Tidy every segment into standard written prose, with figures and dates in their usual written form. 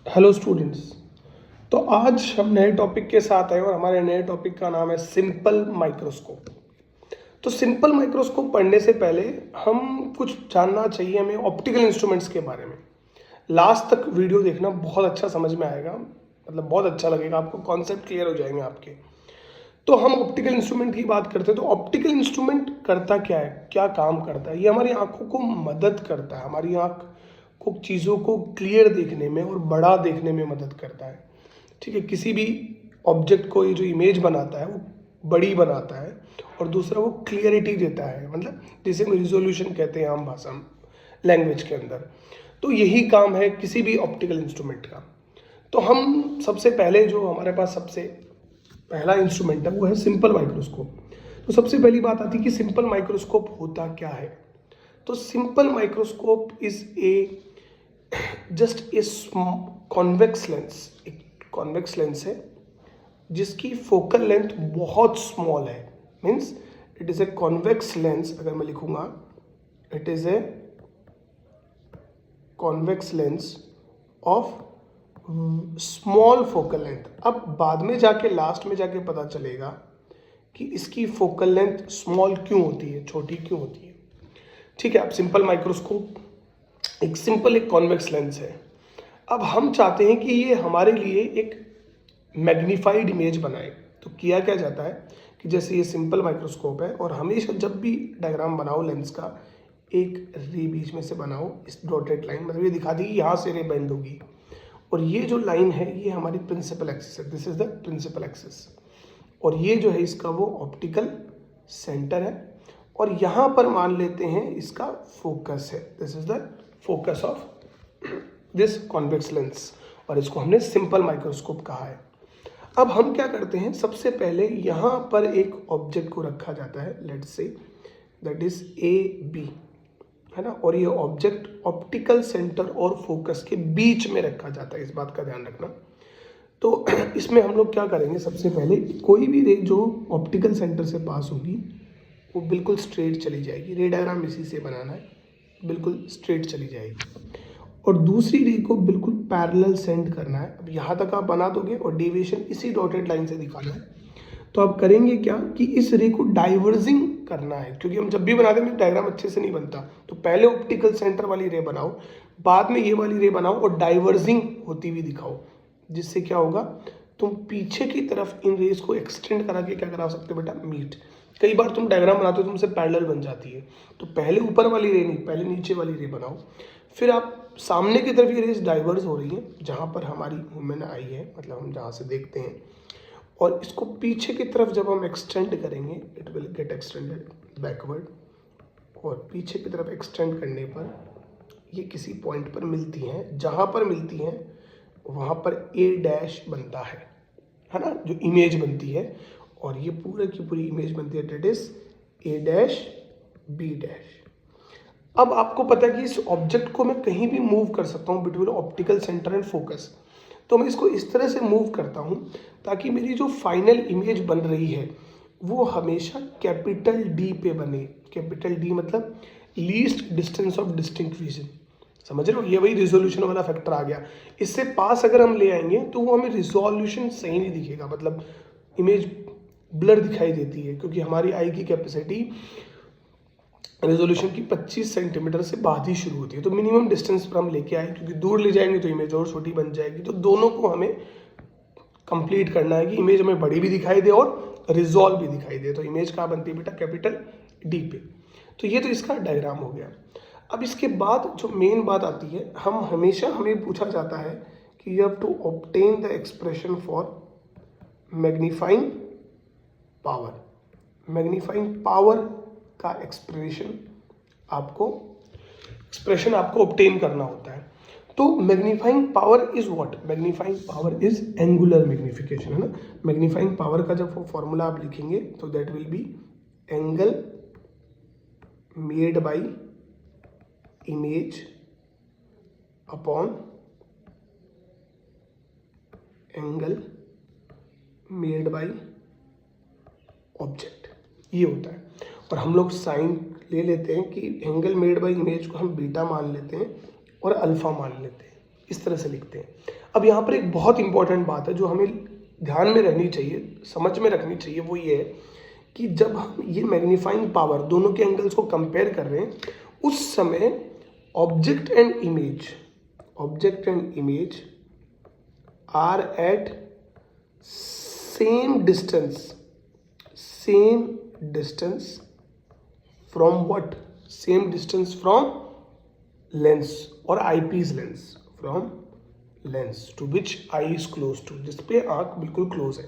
Hello students. तो आज हम नए टॉपिक के साथ आए और हमारे नए टॉपिक का नाम है सिंपल माइक्रोस्कोप। तो सिंपल माइक्रोस्कोप पढ़ने से पहले हम कुछ जानना चाहिए हमें ऑप्टिकल इंस्ट्रूमेंट्स के बारे में। लास्ट तक वीडियो देखना, बहुत अच्छा समझ में आएगा, मतलब बहुत अच्छा लगेगा आपको, कॉन्सेप्ट क्लियर हो जाएंगे आपके। तो हम ऑप्टिकल इंस्ट्रूमेंट की बात करते हैं। तो ऑप्टिकल इंस्ट्रूमेंट करता क्या है, क्या काम करता है? ये हमारी आंखों को मदद करता है, हमारी आंख को चीज़ों को क्लियर देखने में और बड़ा देखने में मदद करता है। ठीक है, किसी भी ऑब्जेक्ट को ये जो इमेज बनाता है वो बड़ी बनाता है, और दूसरा वो क्लियरिटी देता है, मतलब जिसे हम रिजोल्यूशन कहते हैं आम भाषा में, लैंग्वेज के अंदर। तो यही काम है किसी भी ऑप्टिकल इंस्ट्रूमेंट का। तो हम सबसे पहले जो हमारे पास सबसे पहला इंस्ट्रूमेंट है वो है सिंपल माइक्रोस्कोप। तो सबसे पहली बात आती है कि सिंपल माइक्रोस्कोप होता क्या है। तो simple microscope is a just a convex lens, एक कॉन्वेक्स लेंस है जिसकी फोकल लेंथ बहुत स्मॉल है। Means it is a convex lens. अगर मैं लिखूंगा it is a convex lens of small focal length. अब बाद में जाके लास्ट में जाके पता चलेगा कि इसकी फोकल लेंथ स्मॉल क्यों होती है, छोटी क्यों होती है। ठीक है, अब सिंपल माइक्रोस्कोप एक सिंपल एक कॉन्वेक्स लेंस है। अब हम चाहते हैं कि ये हमारे लिए एक मैग्नीफाइड इमेज बनाए। तो किया क्या जाता है कि जैसे ये सिंपल माइक्रोस्कोप है और हमेशा जब भी डायग्राम बनाओ लेंस का, एक रे बीच में से बनाओ, इस डॉटेड लाइन, मतलब ये दिखा दी कि यहाँ से रे बेंड होगी, और ये जो लाइन है ये हमारी प्रिंसिपल एक्सिस है। This is the principal axis, और ये जो है इसका वो ऑप्टिकल सेंटर है, और यहाँ पर मान लेते हैं इसका फोकस है। This is the focus of this convex lens, और इसको हमने सिंपल माइक्रोस्कोप कहा है। अब हम क्या करते हैं, सबसे पहले यहाँ पर एक ऑब्जेक्ट को रखा जाता है, let's say that is A B, है ना, और ये ऑब्जेक्ट ऑप्टिकल सेंटर और फोकस के बीच में रखा जाता है, इस बात का ध्यान रखना। तो इसमें हम लोग क्या करेंगे, सबसे पहले कोई भी रे जो ऑप्टिकल सेंटर से पास होगी वो बिल्कुल स्ट्रेट चली जाएगी। रे डायग्राम इसी से बनाना है, बिल्कुल स्ट्रेट चली जाएगी, और दूसरी रे को बिल्कुल पैरेलल सेंड करना है। अब यहाँ तक आप बना दोगे और डेविएशन इसी डॉटेड लाइन से दिखाना है। तो आप करेंगे क्या कि इस रे को डाइवर्जिंग करना है, क्योंकि हम जब भी बनाते हैं डायग्राम अच्छे से नहीं बनता। तो पहले ऑप्टिकल सेंटर वाली रे बनाओ, बाद में ये वाली रे बनाओ और डाइवर्जिंग होती हुई दिखाओ। जिससे क्या होगा, तुम पीछे की तरफ इन रेस को एक्सटेंड करा के क्या करा सकते हो बेटा, मीट। कई बार तुम डायग्राम बनाते हो तुमसे पैरेलल बन जाती है, तो पहले ऊपर वाली रे नहीं, पहले नीचे वाली रे बनाओ। फिर आप सामने की तरफ ये रेस डाइवर्स हो रही है जहाँ पर हमारी ह्यूमन आई है, मतलब हम जहाँ से देखते हैं, और इसको पीछे की तरफ जब हम एक्सटेंड करेंगे it will get extended backward, और पीछे की तरफ एक्सटेंड करने पर ये किसी पॉइंट पर मिलती हैं। जहाँ पर मिलती हैं वहाँ पर ए डैश बनता है ना, जो इमेज बनती है, और ये पूरे की पूरी इमेज बनती है, that is A dash B dash. अब आपको पता है कि इस ऑब्जेक्ट को मैं कहीं भी मूव कर सकता हूँ between optical centre and focus. तो मैं इसको इस तरह से मूव करता हूँ ताकि मेरी जो फाइनल इमेज बन रही है वो हमेशा कैपिटल डी पे बने। कैपिटल डी मतलब least distance of distinct vision, समझ रहे हो, ये वही रिजोल्यूशन वाला फैक्टर आ गया। इससे पास अगर हम ले आएंगे तो वो हमें रिजोल्यूशन सही नहीं दिखेगा, मतलब इमेज ब्लर दिखाई देती है, क्योंकि हमारी आई की कैपेसिटी रेजोल्यूशन की 25 सेंटीमीटर से बाद ही शुरू होती है। तो मिनिमम डिस्टेंस पर हम लेके आए, क्योंकि दूर ले जाएंगे तो इमेज और छोटी बन जाएगी। तो दोनों को हमें कंप्लीट करना है कि इमेज हमें बड़ी भी दिखाई दे और रिजॉल्व भी दिखाई दे। तो इमेज कहाँ बनती है बेटा, कैपिटल डी पे। तो ये तो इसका डायग्राम हो गया। अब इसके बाद जो मेन बात आती है, हमें पूछा जाता है कि you have to obtain the expression for magnifying power. Magnifying power का एक्सप्रेशन आपको ऑब्टेन करना होता है। तो magnifying power is what, magnifying power is angular magnification, है ना। मैग्नीफाइंग पावर का जब वो फॉर्मूला आप लिखेंगे तो that will B angle made by image upon angle made by object, ये होता है। और हम लोग साइन ले लेते हैं कि एंगल मेड बाय इमेज को हम बीटा मान लेते हैं और अल्फा मान लेते हैं, इस तरह से लिखते हैं। अब यहाँ पर एक बहुत इंपॉर्टेंट बात है जो हमें ध्यान में रहनी चाहिए, समझ में रखनी चाहिए, वो ये है कि जब हम ये मैग्नीफाइंग पावर दोनों के एंगल्स को कंपेयर कर रहे हैं उस समय object and image are at same distance from what, same distance from lens और eyepiece lens, from lens to which eye is close to, जिस पे आंख बिल्कुल क्लोज है।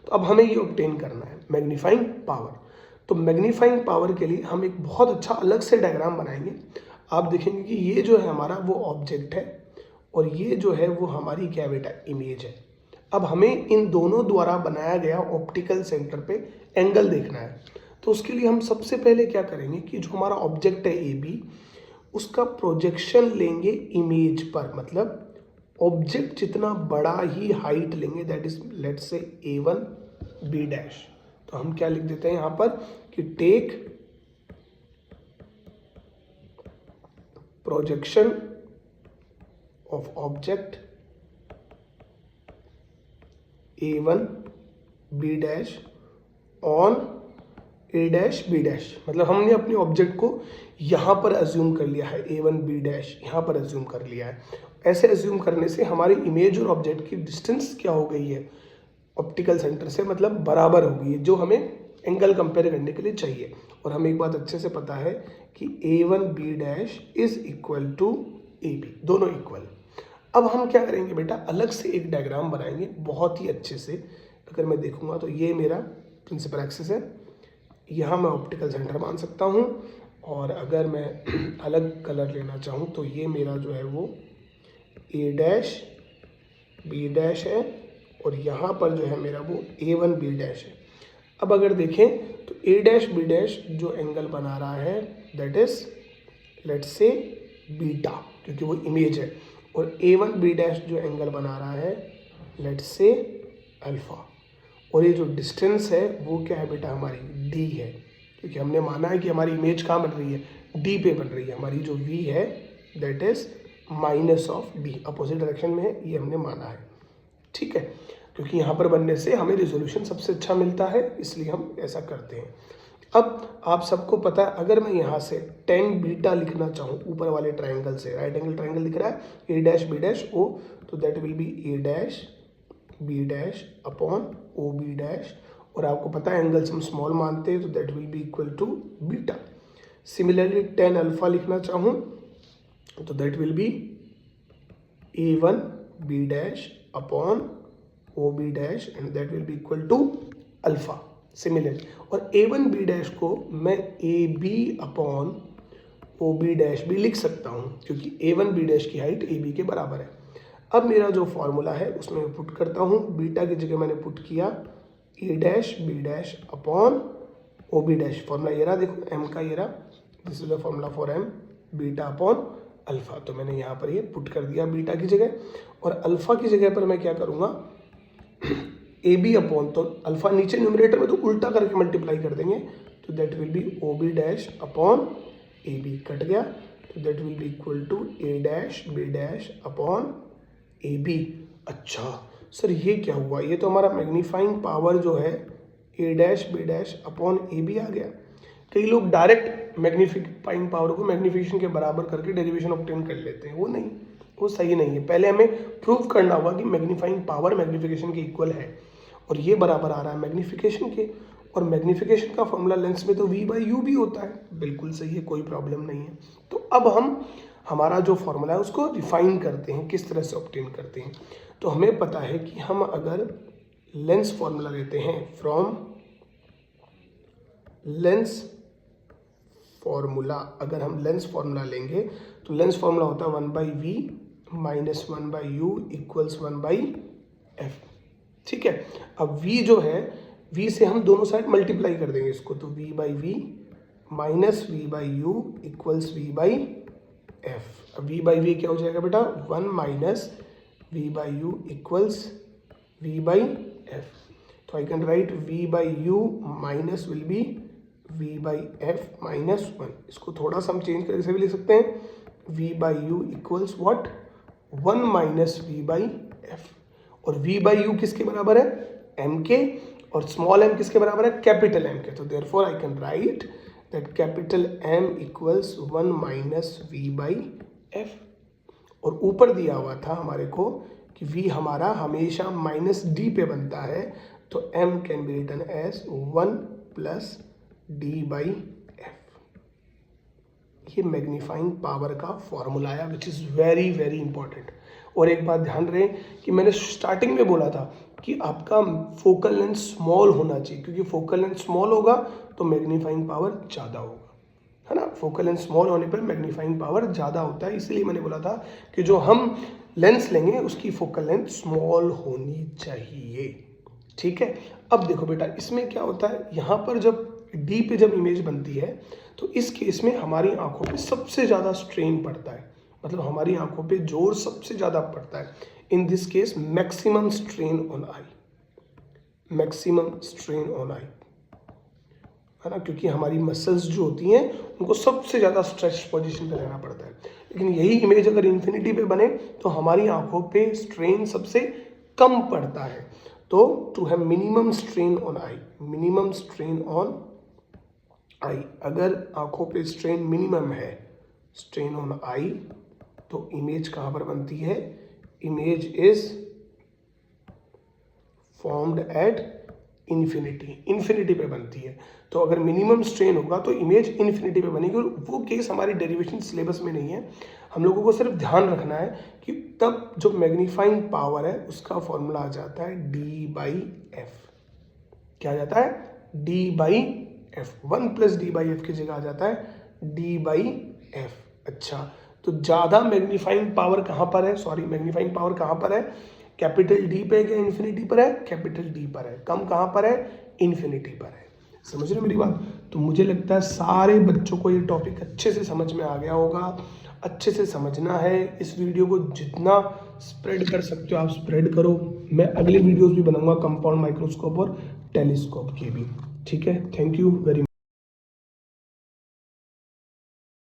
तो अब हमें ये ऑब्टेन करना है मैग्नीफाइंग पावर। तो मैग्नीफाइंग पावर के लिए हम एक बहुत अच्छा अलग से डायग्राम बनाएंगे। आप देखेंगे कि ये जो है हमारा वो ऑब्जेक्ट है और ये जो है वो हमारी क्या बेटा इमेज है। अब हमें इन दोनों द्वारा बनाया गया ऑप्टिकल सेंटर पे एंगल देखना है। तो उसके लिए हम सबसे पहले क्या करेंगे कि जो हमारा ऑब्जेक्ट है ए बी, उसका प्रोजेक्शन लेंगे इमेज पर, मतलब ऑब्जेक्ट जितना बड़ा ही हाइट लेंगे, that is let's say A1 B dash. तो हम क्या लिख देते हैं यहाँ पर कि take projection of object A1 B dash on A dash B dash. मतलब हमने अपने ऑब्जेक्ट को यहाँ पर अज्यूम कर लिया है, A1 B डैश यहाँ पर अज्यूम कर लिया है। ऐसे अज्यूम करने से हमारी इमेज और ऑब्जेक्ट की डिस्टेंस क्या हो गई है ऑप्टिकल सेंटर से, मतलब बराबर हो गई है, जो हमें एंगल कंपेयर करने के लिए चाहिए। और हमें एक बात अच्छे से पता है कि A1 B dash is equal to AB, दोनों इक्वल। अब हम क्या करेंगे बेटा, अलग से एक डायग्राम बनाएंगे बहुत ही अच्छे से। अगर मैं देखूंगा तो ये मेरा प्रिंसिपल एक्सिस है, यहाँ मैं ऑप्टिकल सेंटर मान सकता हूँ। और अगर मैं अलग कलर लेना चाहूँ तो ये मेरा जो है वो A डैश B डैश है और यहाँ पर जो है मेरा वो A1 B डैश है। अब अगर देखें तो A डैश B डैश जो एंगल बना रहा है that is let's say beta, क्योंकि वो इमेज है, और A1 B डैश जो एंगल बना रहा है लेट्स से अल्फा। और ये जो डिस्टेंस है वो क्या है बेटा हमारी D है, क्योंकि हमने माना है कि हमारी इमेज कहाँ बन रही है, D पे बन रही है। हमारी जो V है that is minus of D, opposite direction में है, ये हमने माना है। ठीक है, क्योंकि यहाँ पर बनने से हमें रिजोल्यूशन सबसे अच्छा मिलता है, इसलिए हम ऐसा करते हैं। अब आप सबको पता है अगर मैं यहाँ से tan बीटा लिखना चाहूँ ऊपर वाले ट्राइंगल से, राइट एंगल ट्राइंगल दिख रहा है A dash B dash O, तो that will B A dash B dash upon O B dash. और आपको पता है एंगल्स हम स्मॉल मानते हैं तो that will be equal to beta. Similarly tan alpha लिखना चाहूँ तो that will be A1 B dash upon O B dash and that will be equal to alpha. Similarly और A1 B डैश को मैं AB upon O B dash भी लिख सकता हूँ, क्योंकि A1 B डैश की हाइट AB के बराबर है। अब मेरा जो फॉर्मूला है उसमें मैं पुट करता हूँ, बीटा की जगह मैंने पुट किया A dash B dash upon O B dash. Formula ये रहा, देखो M का ये रहा, this is the formula for M, beta upon alpha. तो मैंने यहाँ पर ये पुट कर दिया बीटा की जगह, और अल्फा की जगह पर मैं क्या करूँगा ए बी अपॉन, तो अल्फा नीचे न्यूमरेटर में तो उल्टा करके मल्टीप्लाई कर देंगे, तो that will be O B dash upon A B, कट गया, तो that will be equal to A dash B dash upon A B. अच्छा सर ये क्या हुआ, ये तो हमारा मैग्नीफाइंग पावर जो है A dash B dash upon A B आ गया। कई लोग डायरेक्ट मैग्नीफाइंग पावर को मैग्नीफिकेशन के बराबर करके डेरिवेशन ऑब्टेन कर लेते हैं, वो नहीं, वो सही नहीं है। पहले हमें प्रूव करना होगा कि मैग्नीफाइंग पावर मैग्नीफिकेशन के इक्वल है, और ये बराबर आ रहा है मैग्नीफिकेशन के, और मैग्नीफिकेशन का फॉर्मूला लेंस में तो V बाई यू भी होता है। बिल्कुल सही है, कोई प्रॉब्लम नहीं है। तो अब हम हमारा जो फॉर्मूला है उसको रिफाइन करते हैं, किस तरह से ऑब्टेन करते हैं। तो हमें पता है कि हम अगर लेंस फॉर्मूला लेते हैं फ्रॉम लेंस फॉर्मूला, अगर हम लेंस फॉर्मूला लेंगे तो लेंस फॉर्मूला होता है 1/v minus 1/u equals 1/f। ठीक है, अब v जो है v से हम दोनों साइड मल्टीप्लाई कर देंगे इसको, तो v/v minus v/u equals v/f। अब v/v क्या हो जाएगा बेटा, 1 माइनस v/u इक्वल्स v/f। तो आई can right v/u minus will be v/f minus 1। इसको थोड़ा सा हम चेंज करके भी लिख सकते हैं, v/u equals what, 1 minus V by F, और वी बाई यू किसके बराबर है, एम के, और स्मॉल एम किसके बराबर है, कैपिटल एम के। तो therefore I can write that capital M equals 1 minus V by F. और ऊपर दिया हुआ था हमारे को कि v हमारा हमेशा माइनस डी पे बनता है, तो m can be written as 1 plus D by F. ये मैग्नीफाइंग पावर का फॉर्मूला है which is very very important. और एक बात ध्यान रहे कि मैंने स्टार्टिंग में बोला था कि आपका फोकल लेंथ स्मॉल होना चाहिए, क्योंकि फोकल लेंथ स्मॉल होगा तो मैग्नीफाइंग पावर ज़्यादा होगा, है ना। फोकल लेंथ स्मॉल होने पर मैग्नीफाइंग पावर ज़्यादा होता है, इसलिए मैंने बोला था कि जो हम लेंस लेंगे उसकी फोकल लेंथ स्मॉल होनी चाहिए, ठीक है। अब देखो बेटा, इसमें क्या होता है, यहाँ पर जब डी पे जब इमेज बनती है तो इस केस में हमारी आंखों पे सबसे ज़्यादा स्ट्रेन पड़ता है, मतलब हमारी आंखों पे जोर सबसे ज़्यादा पड़ता है। In this case maximum strain on I, maximum strain on आई, है ना, क्योंकि हमारी मसल्स जो होती हैं उनको सबसे ज़्यादा स्ट्रेच पोजीशन पे रहना पड़ता है। लेकिन यही इमेज अगर इन्फिनिटी पे बने तो हमारी आंखों पे स्ट्रेन सबसे कम पड़ता है। तो to have minimum strain on eye, minimum strain on eye, अगर आंखों पे स्ट्रेन मिनिमम है, स्ट्रेन ऑन आई, तो इमेज कहाँ पर बनती है, image is formed at infinity, infinity पे बनती है। तो अगर मिनिमम स्ट्रेन होगा तो इमेज इन्फिनिटी पे बनेगी, और वो केस हमारी डेरिवेशन सिलेबस में नहीं है। हम लोगों को सिर्फ ध्यान रखना है कि तब जो मैग्नीफाइंग पावर है उसका फॉर्मूला आ जाता है डी बाई एफ। क्या आ जाता है, D by F. 1 plus D by F की जगह आ जाता है डी बाई एफ। अच्छा, तो ज़्यादा मैग्नीफाइंग पावर कहाँ पर है, सॉरी मैग्नीफाइंग पावर कहाँ पर है, कैपिटल डी पे क्या इन्फिनिटी पर है, कैपिटल डी पर है। कम कहाँ पर है, इन्फिनिटी पर है। समझ रहे हो मेरी बात। तो मुझे लगता है सारे बच्चों को ये टॉपिक अच्छे से समझ में आ गया होगा। अच्छे से समझना है, इस वीडियो को जितना स्प्रेड कर सकते हो आप स्प्रेड करो। मैं अगले वीडियोस भी बनाऊंगा कंपाउंड माइक्रोस्कोप और टेलीस्कोप के भी, ठीक है। Thank you very much.